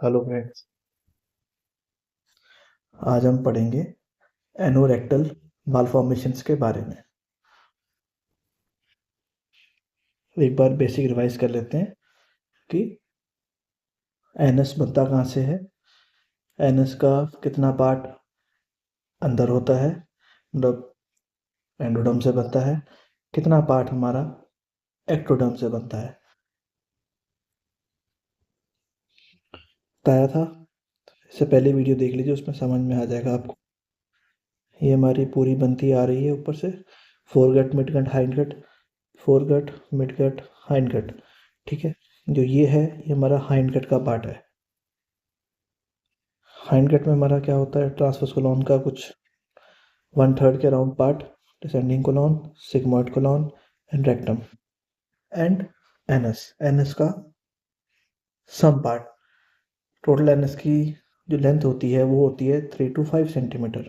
Hello friends. आज हम पढ़ेंगे एनोरेक्टल मालफॉर्मेशंस के बारे में। एक बार बेसिक रिवाइज कर लेते हैं कि एनस बनता कहाँ से है, एनस का कितना पार्ट अंदर होता है, मतलब एंडोडर्म से बनता है, कितना पार्ट हमारा एक्टोडर्म से बनता है। बताया था, इससे पहले वीडियो देख लीजिए, उसमें समझ में आ जाएगा आपको। ये हमारी पूरी बनती आ रही है ऊपर से, foregut midgut hindgut, foregut midgut hindgut. ठीक है, जो ये है ये हमारा हाइंडगट का पार्ट है। हाइंडगट में हमारा क्या होता है, ट्रांसवर्स कोलॉन का कुछ 1/3 के around part, descending colon, sigmoid colon and rectum and anus. Anus का सम पार्ट, टोटल एनस की जो लेंथ होती है वो होती है 3 to 5 सेंटीमीटर।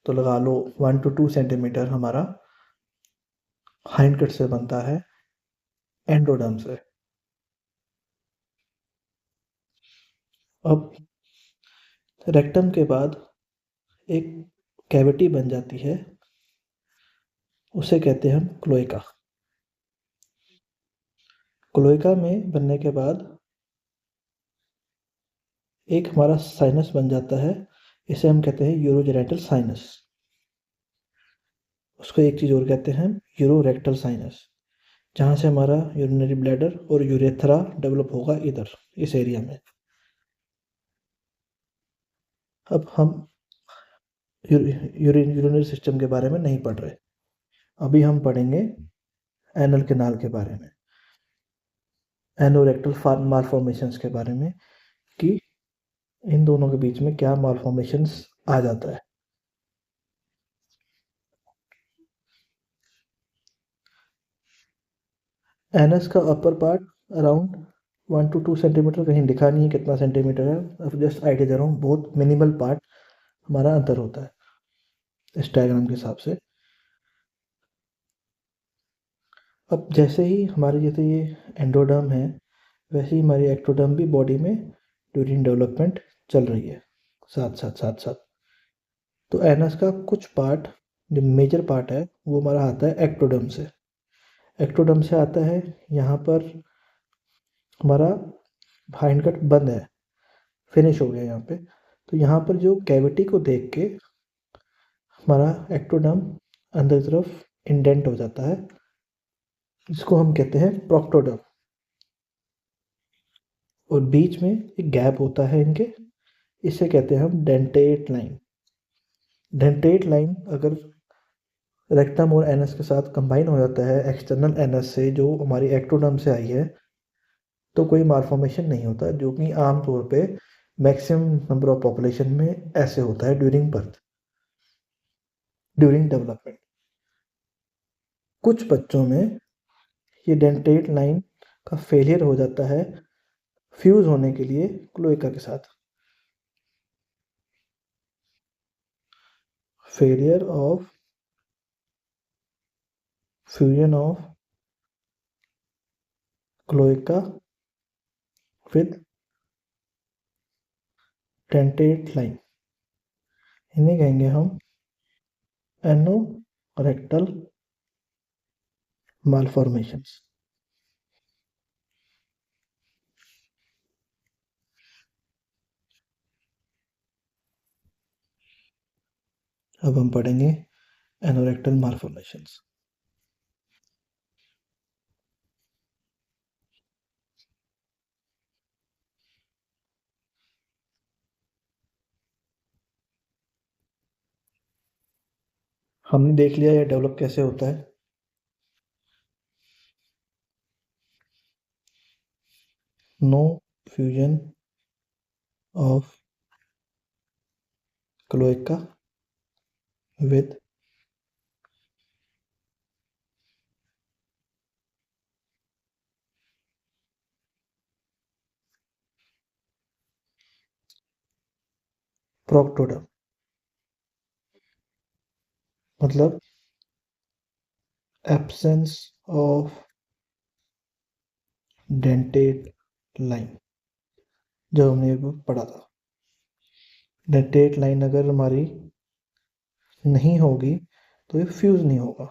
तो लगा लो 1 to 2 सेंटीमीटर हमारा हाइंडगट से बनता है एंडोडर्म से। अब रेक्टम के बाद एक कैविटी बन जाती है, उसे कहते हैं हम क्लोएका। क्लोएका में बनने के बाद एक हमारा साइनस बन जाता है, इसे हम कहते हैं यूरोजेनिटल साइनस। उसको एक चीज़ और कहते हैं यूरोरेक्टल साइनस, जहाँ से हमारा यूरिनरी ब्लैडर और यूरेथ्रा डेवलप होगा इधर इस एरिया में। अब हम यूरिनरी सिस्टम के बारे में नहीं पढ़ रहे, अभी हम पढ़ेंगे एनल कैनाल के बारे में, एनोरेक्टल मालफॉर्मेशंस के बारे में, कि इन दोनों के बीच में क्या मालफॉर्मेशंस आ जाता है। एनस का upper part around 1 to 2 centimetre, कहीं लिखा नहीं है कितना सेंटीमीटर है, अब जस्ट आइडिया दे रहा हूँ, बहुत मिनिमल पार्ट हमारा अंतर होता है इस डायग्राम के हिसाब से। अब जैसे ही हमारे जैसे ये एंडोडर्म है, वैसे ही हमारी एक्टोडर्म भी बॉडी में ड्यूरिंग डेवलपमेंट चल रही है साथ साथ। तो एनस का कुछ पार्ट, जो मेजर पार्ट है, वो हमारा आता है एक्टोडर्म से। एक्टोडर्म से आता है, यहाँ पर हमारा हाइंड कट बंद है, फिनिश हो गया यहाँ पे। तो यहाँ पर जो कैविटी को देख के हमारा एक्टोडर्म अंदर की तरफ इंडेंट हो जाता है, जिसको हम कहते हैं प्रोक्टोडर्म। और बीच में एक गैप होता है इनके, इसे कहते हैं हम डेंटेट लाइन। डेंटेट लाइन अगर रेक्टम और एनस के साथ कंबाइन हो जाता है एक्सटर्नल एनस से, जो हमारी एक्टोडर्म से आई है, तो कोई मालफॉर्मेशन नहीं होता, जो कि आमतौर पे मैक्सिमम नंबर ऑफ पॉपुलेशन में ऐसे होता है ड्यूरिंग बर्थ, ड्यूरिंग डेवलपमेंट। कुछ बच्चों में ये डेंटेट लाइन का फेलियर हो जाता है फ्यूज होने के लिए क्लोएका के साथ। Failure of fusion of cloaca with dentate line, इन्हें कहेंगे हम एनोरेक्टल मालफॉर्मेशंस। अब हम पढ़ेंगे एनोरेक्टल मालफॉर्मेशंस। हमने देख लिया ये डेवलप कैसे होता है। No fusion of cloaca with proctoderm, मतलब एब्सेंस ऑफ डेंटेट लाइन। जब हमने ये बुक पढ़ा था। डेंटेट लाइन अगर हमारी नहीं होगी तो ये फ्यूज़ नहीं होगा।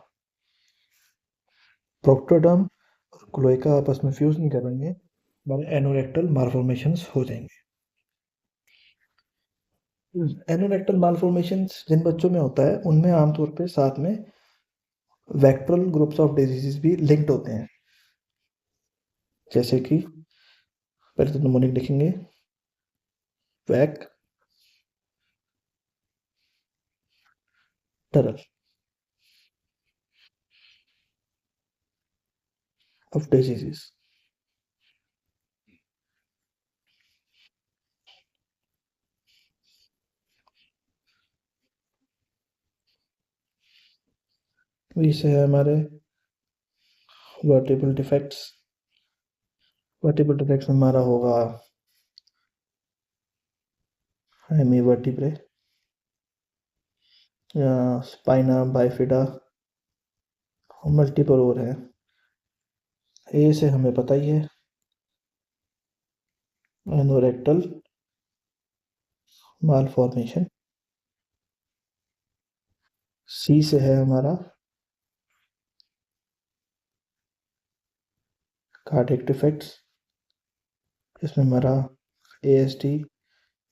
प्रोक्टोडर्म और क्लोएका आपस में फ्यूज़ नहीं करेंगे, हमारे एनोरेक्टल मालफॉर्मेशंस हो जाएंगे। एनोरेक्टल मालफॉर्मेशंस जिन बच्चों में होता है उनमें आमतौर पे साथ में वेक्टरल ग्रुप्स ऑफ डिजीजेस भी लिंक्ड होते हैं, जैसे कि पहले तो निमोनिक लिखेंगे, वैक टरल ऑफ डिजीजेस। इसे है हमारे वर्टिबल डिफेक्ट्स। वर्टिबल डिफेक्ट्स में हमारा होगा हेमी वर्टिब्रे या स्पाइना बाइफिडा, मल्टीपल और हैं। ए से हमें पता ही है, एनोरेक्टल मालफॉर्मेशन। सी से है हमारा कार्डियक डिफेक्ट्स, इसमें हमारा A S T,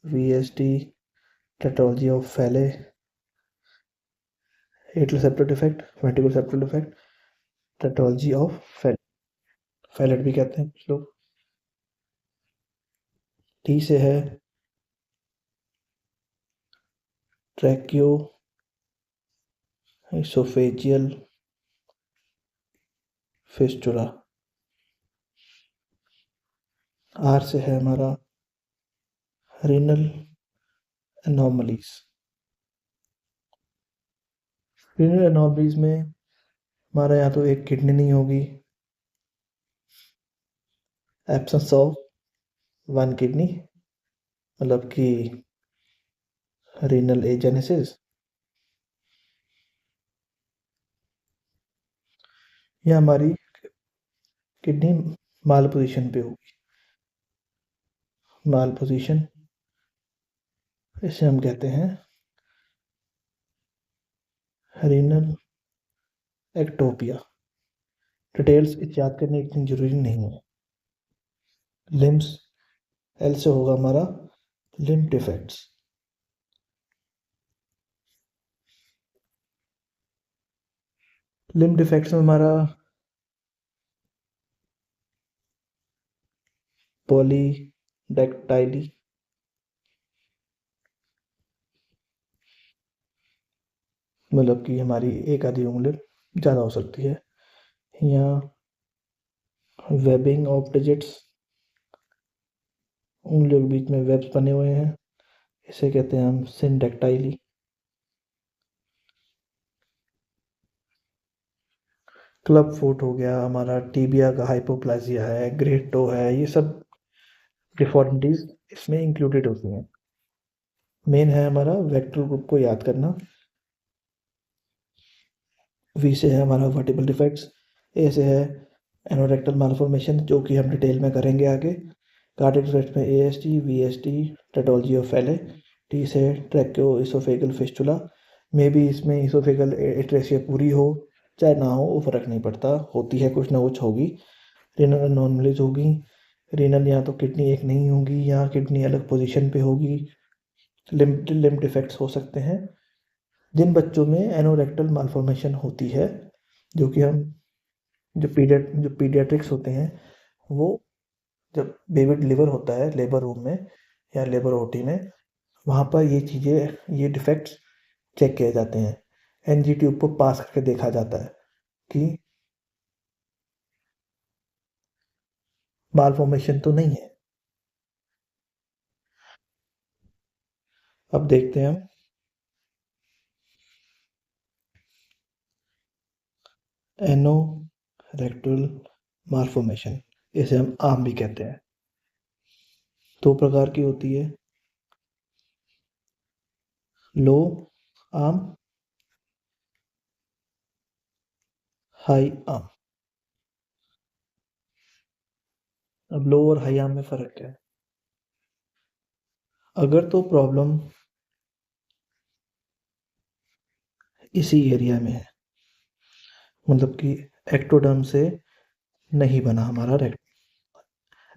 V S T, tetralogy of Fallot, atrial septal defect, ventricular septal defect, tetralogy of Fallot, Fallot भी कहते हैं कुछ लोग। टी से है ट्रैकियो इसोफेजियल फिस्टुला। आर से है हमारा रीनल एनोमलीज। रीनल एनोमलीज में हमारा यहाँ तो एक किडनी नहीं होगी, एब्सेंस ऑफ वन किडनी, मतलब कि रीनल एजेनेसिस, या हमारी किडनी माल पोजीशन पे होगी। माल पोजीशन इसे हम कहते हैं रीनल एक्टोपिया। डिटेल्स याद करने इतनी जरूरी नहीं है। लिम्स, एल से होगा हमारा लिम्फ डिफेक्ट्स। लिम्फ डिफेक्ट्स में हमारा पॉलीडेक्टाइली, मतलब कि हमारी एक आधी उंगली ज़्यादा हो सकती है, या वेबिंग ऑफ डिजिट्स, उंगलियों के बीच में वेब्स बने हुए हैं, इसे कहते हैं हम सिंडेक्टाइली। क्लब फुट हो गया हमारा, टीबिया का हाइपोप्लाजिया है, ग्रेट टो है, ये सब डिफॉर्मिटीज इसमें इंक्लूडेड होती हैं। मेन है हमारा वेक्टर ग्रुप को याद करना। वी से है हमारा वर्टिबल डिफेक्ट्स, ए से है एनोरेक्टल मालफॉर्मेशन जो कि हम डिटेल में करेंगे आगे। कार्डियक डिफेक्ट्स में ए S T, V S T, टेटोलॉजी of फैले। टी से ट्रैक्यो इसोफेगल फिस्टुला, में भी इसमें इसोफेगल एट्रेसिया पूरी हो चाहे ना हो वो फर्क नहीं पड़ता, होती है कुछ ना कुछ होगी। रीनल अनोमलीज होगी, रीनल या तो किडनी एक नहीं होगी या किडनी अलग पोजीशन पे होगी। लिम्फ डिफेक्ट्स हो सकते हैं। जिन बच्चों में एनोरेक्टल मालफॉर्मेशन होती है, जो कि हम जो पीडियाट्रिक्स होते हैं, वो जब बेबी डिलीवर होता है लेबर रूम में या लेबर ओटी में, वहाँ पर ये चीज़ें, ये डिफेक्ट्स चेक किए जाते हैं। एनजी ट्यूब को पास करके देखा जाता है कि मालफॉर्मेशन तो नहीं है। अब देखते हैं हम एनोरेक्टल मालफॉर्मेशन, इसे हम आम भी कहते हैं। दो प्रकार की होती है, लो आर्म, हाई आर्म। अब लो और हाई आर्म में फ़र्क क्या है? अगर तो प्रॉब्लम इसी एरिया में है, मतलब कि एक्टोडर्म से नहीं बना हमारा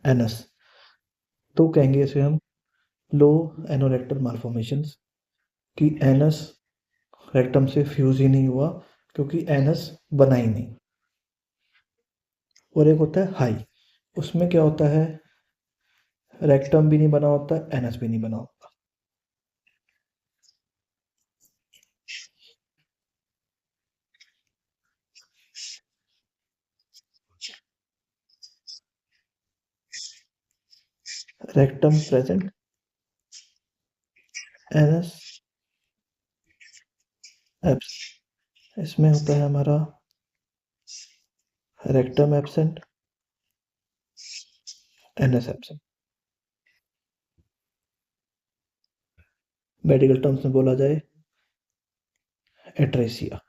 एनस, तो कहेंगे इसे हम लो एनोरेक्टल मालफॉर्मेशंस, कि एनस रेक्टम से फ्यूज ही नहीं हुआ क्योंकि एनस बना ही नहीं। और एक होता है हाई, उसमें क्या होता है, रेक्टम भी नहीं बना होता, एनस भी नहीं बना होता। Rectum present, anus absent. इसमें होता है हमारा rectum absent, NS absent. Medical terms में बोला जाए एट्रेसिया।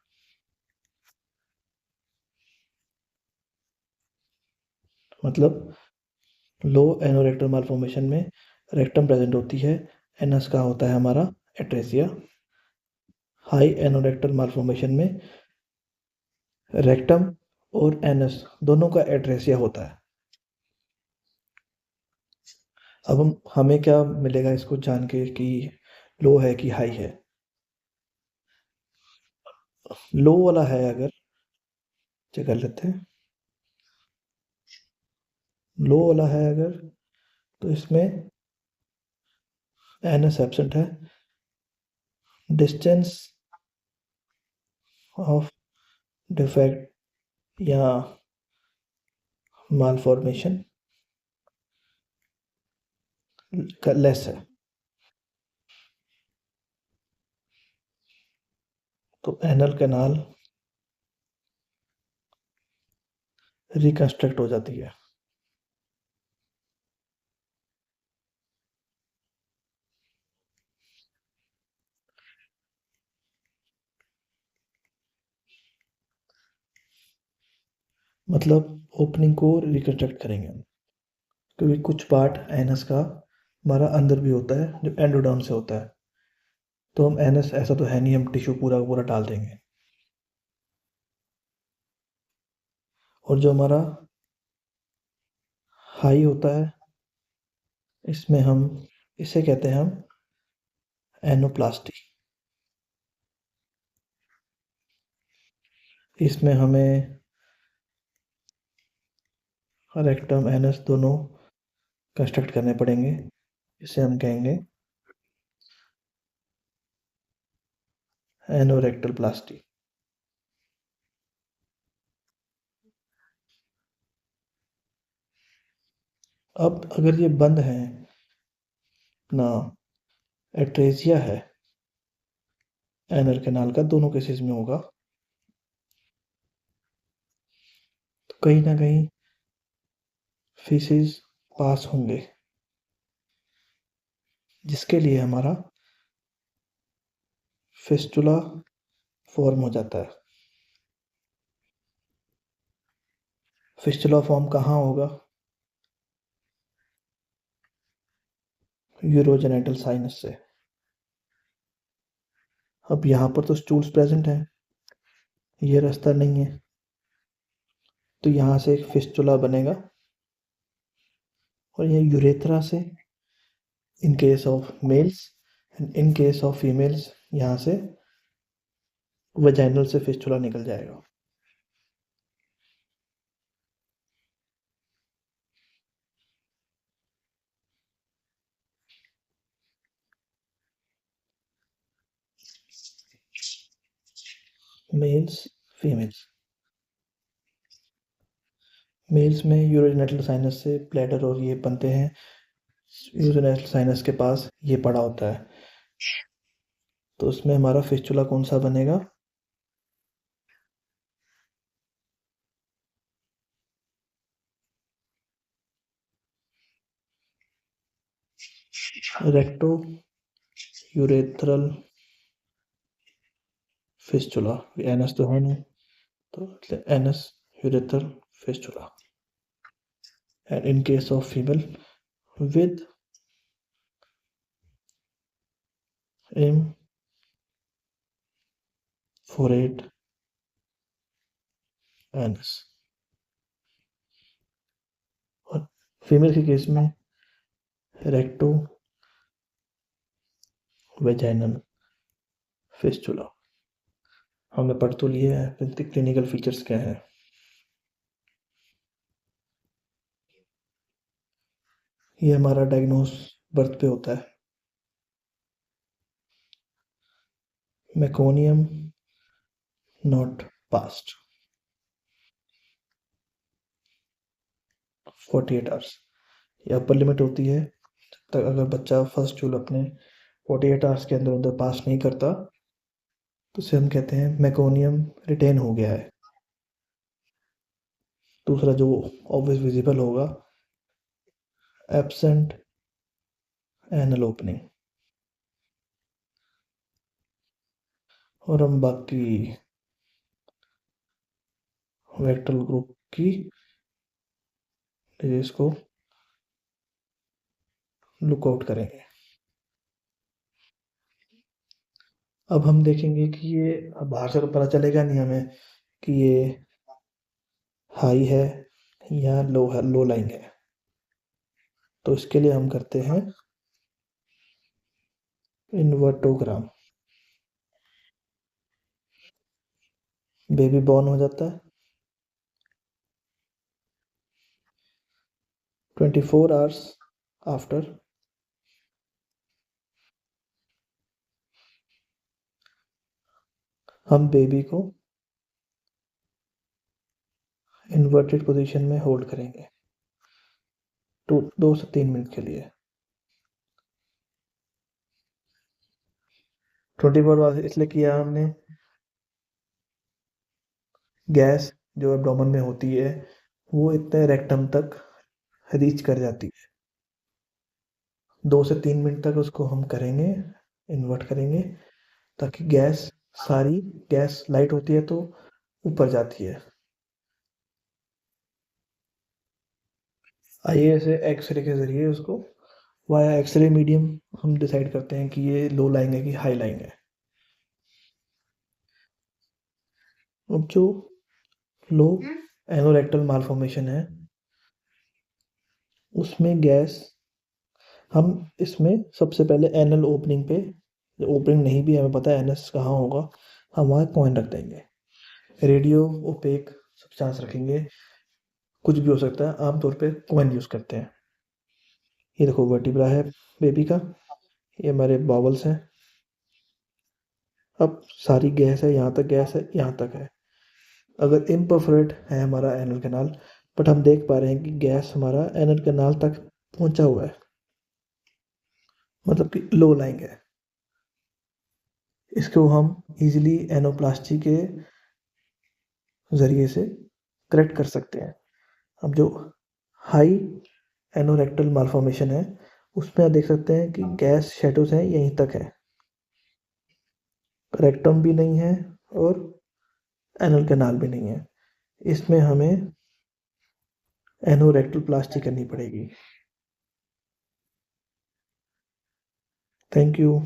मतलब लो एनोरेक्टल मालफॉर्मेशन में रेक्टम प्रेजेंट होती है, एनएस का होता है हमारा एट्रेसिया। हाई एनोरेक्टल मालफॉर्मेशन में रेक्टम और एनएस दोनों का एट्रेसिया होता है। अब हमें क्या मिलेगा इसको जान के कि लो है कि हाई है। लो वाला है अगर, चेक कर लेते हैं। लो वाला है अगर, तो इसमें एनएस एब्सेंट है, डिस्टेंस ऑफ डिफेक्ट या मालफॉर्मेशन का लेस है। तो एनल कैनाल रिकंस्ट्रक्ट हो जाती है। मतलब ओपनिंग को रिकंस्ट्रक्ट करेंगे हम, क्योंकि कुछ पार्ट एनस का हमारा अंदर भी होता है जो एंडोडर्म से होता है। तो हम एनस, ऐसा तो है नहीं हम टिश्यू पूरा का पूरा डाल देंगे। और जो हमारा हाई होता है, इसमें हम, इसे कहते हैं हम एनोप्लास्टी। इसमें हमें रेक्टम एनस दोनों कंस्ट्रक्ट करने पड़ेंगे। इसे हम कहेंगे एनोरेक्टल प्लास्टी। अब अगर ये बंद है ना, एट्रेजिया है, एनल कैनाल का दोनों केसेस में होगा, तो कहीं ना कहीं फीसिस पास होंगे, जिसके लिए हमारा फिस्टुला फॉर्म हो जाता है। फिस्टुला फॉर्म कहाँ होगा, यूरोजेनेटल साइनस से। अब यहाँ पर तो स्टूल्स प्रेजेंट हैं, ये रास्ता नहीं है, तो यहाँ से एक फिस्टुला बनेगा और ये यूरेथ्रा से, इन case of males and in case of females, यहाँ से वजाइनल से फिस्टुला निकल जाएगा। Mails, females. मेल्स में यूरोजेनेटल साइनस से ब्लैडर और ये बनते हैं, यूरोजेनेटल साइनस के पास ये पड़ा होता है। तो उसमें हमारा फिस्टुला कौन सा बनेगा, रेक्टो यूरेथ्रल फिस्टुला। एनस तो है नहीं, तो anus urethral fistula. And in case of female, with M forehead anus. और फीमेल के केस में रेक्टो वेजाइनल फिस्टुला। हमने पढ़ तो लिया है क्लिनिकल फीचर्स क्या है। ये हमारा डायग्नोस बर्थ पे होता है। मेकोनियम नॉट पास्ट 48 आवर्स ये अपर लिमिट होती है। जब तक अगर बच्चा फर्स्ट चूल अपने 48 आवर्स के अंदर अंदर पास नहीं करता तो उसे हम कहते हैं मेकोनियम रिटेन हो गया है। दूसरा जो ऑब्वियस विजिबल होगा एब्सेंट एनल ओपनिंग। और हम बाकी वेक्टल ग्रुप की डिजीज को लुकआउट करेंगे। अब हम देखेंगे कि ये बाहर से तो पता चलेगा नहीं हमें कि ये हाई है या लो है, लो लाइंग है। तो इसके लिए हम करते हैं इन्वर्टोग्राम। बेबी बॉर्न हो जाता है 24 आवर्स आफ्टर हम बेबी को इन्वर्टेड पोजीशन में होल्ड करेंगे 2 से 3 मिनट के लिए। 24 आवर्स इसलिए किया हमने, गैस जो एब्डोमेन में होती है वो इतने रेक्टम तक रीच कर जाती है। 2 से 3 मिनट तक उसको हम करेंगे, इन्वर्ट करेंगे ताकि गैस सारी गैस लाइट होती है तो ऊपर जाती है। आइए ऐसे एक्सरे के ज़रिए उसको वाया एक्सरे मीडियम हम डिसाइड करते हैं कि ये लो लाइंग है कि हाई लाइंग है। अब जो लो एनोरेक्टल मालफॉर्मेशन है उसमें गैस हम इसमें सबसे पहले एनल ओपनिंग पे, ओपनिंग नहीं भी हमें पता है एनएस कहाँ होगा, हम वहाँ कॉइन रख देंगे। रेडियो ओपेक सब्सटेंस रखेंगे, कुछ भी हो सकता है, आमतौर पे कॉइन यूज़ करते हैं। ये देखो वर्टिब्रा है बेबी का, ये हमारे बॉवल्स हैं। अब सारी गैस है, यहाँ तक गैस है, यहाँ तक है। अगर इम्परफोरेट है हमारा एनल कैनाल, बट हम देख पा रहे हैं कि गैस हमारा एनल कैनाल तक पहुंचा हुआ है, मतलब कि लो लाइंग है। इसको हम इजीली एनोप्लास्टी के ज़रिए से करेक्ट कर सकते हैं। अब जो हाई एनोरेक्टल मालफॉर्मेशन है उसमें आप देख सकते हैं कि गैस शेडोज हैं यहीं तक है, रेक्टम भी नहीं है और एनल कैनाल भी नहीं है। इसमें हमें एनोरेक्टल प्लास्टी करनी पड़ेगी। Thank you.